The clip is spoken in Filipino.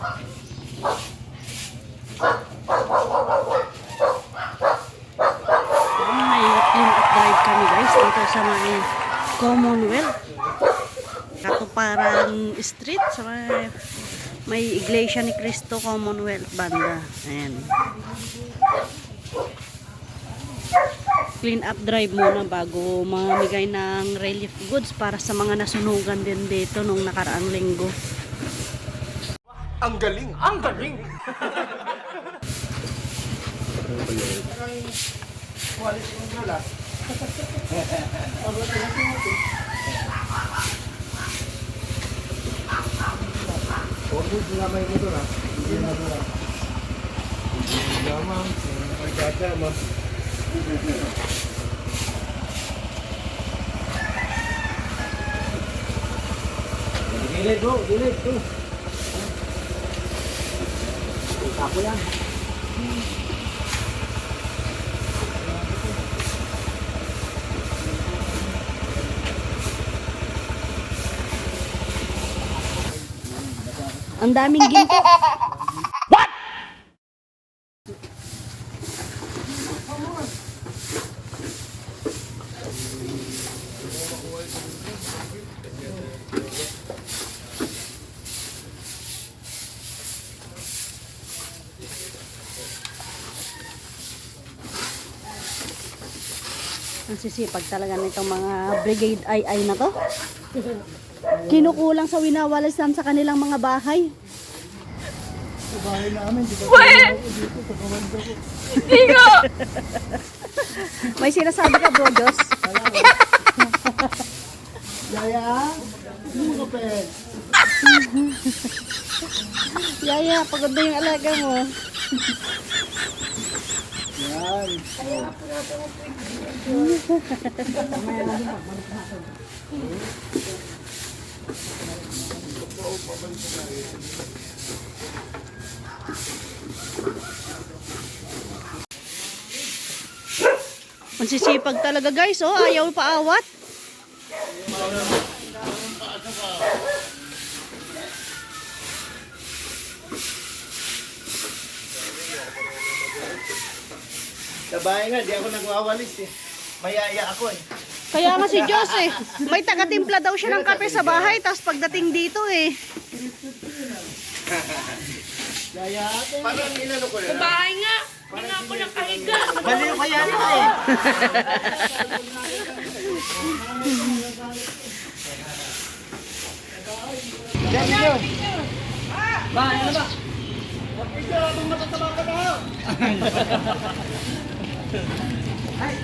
May clean up drive kami guys dito sa may Commonwealth. Katuparan Street sa may Iglesia ni Cristo Commonwealth banda. Ayan. Clean up drive muna bago mamigay ng relief goods para sa mga nasunugan din dito nung nakaraang linggo. Ang galing! Ang galing! Gilid bro, gilid bro. Ako yan. Ang daming ginto. What? Ang sisipag talaga nitong mga brigade ay na to. Kinukulang sa winawalisan sa kanilang mga bahay. Sa bahay namin, di ba? Dito sa kamando ko. Hindi ko! May sinasabi ka bro, Diyos? Yaya, hindi mo pe. Yaya, pagod na yung alaga mo. Yan. Ang sisipag talaga guys, oh, ayaw paawat. Sa bahay nga, di ako nagwawalis eh. Mayaya ako eh. Kaya nga si Diyos eh, may taga-timpla daw siya ng kape sa bahay, tapos pagdating dito eh. Yaya ate. Parang inano ko na. Bahay nga. Hindi nga ako nakahiga. Baliw kaya ito eh. Yan yun. Ba, ano ba? Picture, abang matataba ka na. Ay,